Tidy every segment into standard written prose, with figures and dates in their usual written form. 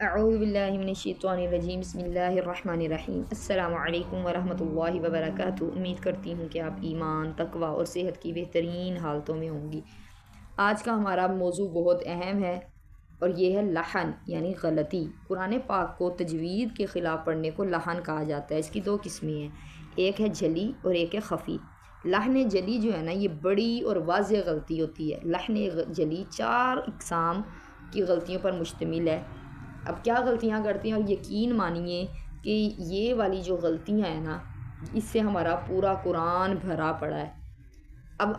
اعوذ باللہ من الشیطان الرجیم بسم اللہ الرحمن الرحیم السلام علیکم ورحمۃ اللہ وبرکاتہ۔ امید کرتی ہوں کہ آپ ایمان، تقوی اور صحت کی بہترین حالتوں میں ہوں گی۔ آج کا ہمارا موضوع بہت اہم ہے اور یہ ہے لحن یعنی غلطی۔ قرآن پاک کو تجوید کے خلاف پڑھنے کو لحن کہا جاتا ہے۔ اس کی دو قسمیں ہیں، ایک ہے جلی اور ایک ہے خفی۔ لحن جلی جو ہے نا، یہ بڑی اور واضح غلطی ہوتی ہے۔ لحن جلی 4 اقسام کی غلطیوں پر مشتمل ہے۔ اب کیا غلطیاں کرتے ہیں، اور یقین مانیے کہ یہ والی جو غلطیاں ہیں نا، اس سے ہمارا پورا قرآن بھرا پڑا ہے۔ اب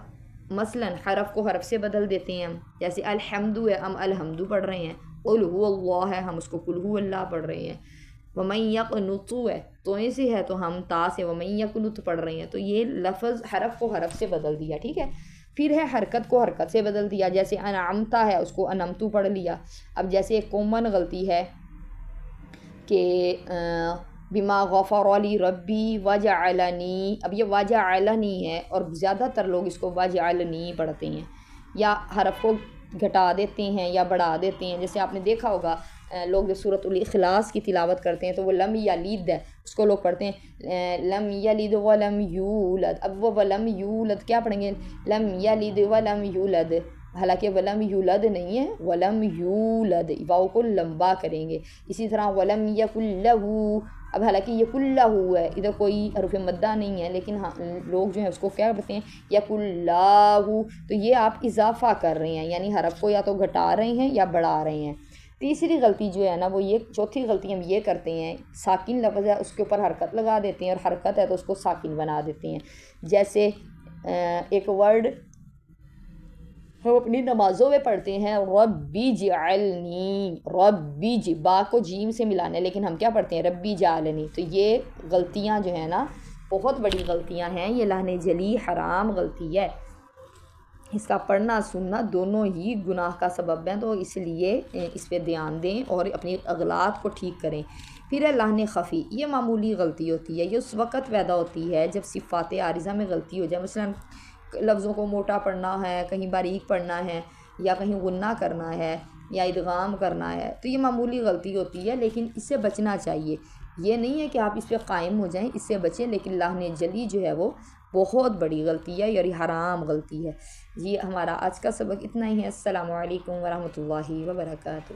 مثلاً حرف کو حرف سے بدل دیتے ہیں ہم، جیسے الحمد ہے ہم الحمد پڑھ رہے ہیں، قل هو اللہ ہے ہم اس کو قل هو اللہ پڑھ رہے ہیں، ومن یقنط ہے توئیں سے ہے تو ہم تا سے ومن یقنط پڑھ رہے ہیں۔ تو یہ لفظ حرف کو حرف سے بدل دیا، ٹھیک ہے۔ پھر ہے حرکت کو حرکت سے بدل دیا، جیسے انعمتا ہے اس کو انمتو پڑھ لیا۔ اب جیسے ایک کامن غلطی ہے کہ بما غفر لی ربی وجعلنی، اب یہ وجعلنی ہے اور زیادہ تر لوگ اس کو وجعلنی پڑھتے ہیں، یا حرف کو گھٹا دیتے ہیں یا بڑھا دیتے ہیں۔ جیسے آپ نے دیکھا ہوگا لوگ جو سورۃ الاخلاص کی تلاوت کرتے ہیں تو وہ لم یلد ہے، اس کو لوگ پڑھتے ہیں لم یلد ولم یولد۔ اب وہ ولم یولد کیا پڑھیں گے، لم یلد ولم یولد، حالانکہ ولم یولد نہیں ہے، ولم یولد، واؤ کو لمبا کریں گے۔ اسی طرح ولم یکن لہ، اب حالانکہ یکن لہ ہے، ادھر کوئی حرف مدہ نہیں ہے، لیکن ہاں لوگ جو ہیں اس کو کیا کرتے ہیں یکن لہ، تو یہ آپ اضافہ کر رہے ہیں، یعنی حرف کو یا تو گھٹا رہے ہیں یا بڑھا رہے ہیں۔ تیسری غلطی جو ہے نا وہ یہ، چوتھی غلطی ہم یہ کرتے ہیں، ساکن لفظ ہے اس کے اوپر حرکت لگا دیتے ہیں، اور حرکت ہے تو اس کو ساکن بنا دیتے ہیں۔ جیسے ایک ورڈ ہم اپنی نمازوں میں پڑھتے ہیں ربی جعلنی، ربی با کو جیم سے ملانا ہے، لیکن ہم کیا پڑھتے ہیں ربی جعلنی۔ تو یہ غلطیاں جو ہیں نا بہت بڑی غلطیاں ہیں، یہ لحن جلی حرام غلطی ہے، اس کا پڑھنا سننا دونوں ہی گناہ کا سبب ہیں، تو اس لیے اس پہ دھیان دیں اور اپنی اغلاط کو ٹھیک کریں۔ پھر ہے لحن خفی، یہ معمولی غلطی ہوتی ہے، یہ اس وقت پیدا ہوتی ہے جب صفات عارضہ میں غلطی ہو جائے، مثلا لفظوں کو موٹا پڑھنا ہے، کہیں باریک پڑھنا ہے، یا کہیں غنہ کرنا ہے، یا ادغام کرنا ہے، تو یہ معمولی غلطی ہوتی ہے، لیکن اس سے بچنا چاہیے۔ یہ نہیں ہے کہ آپ اس پہ قائم ہو جائیں، اس سے بچیں، لیکن لحن جلی جو ہے وہ بہت بڑی غلطی ہے، یعنی حرام غلطی ہے۔ یہ ہمارا آج کا سبق اتنا ہی ہے۔ السلام علیکم ورحمۃ اللہ وبرکاتہ۔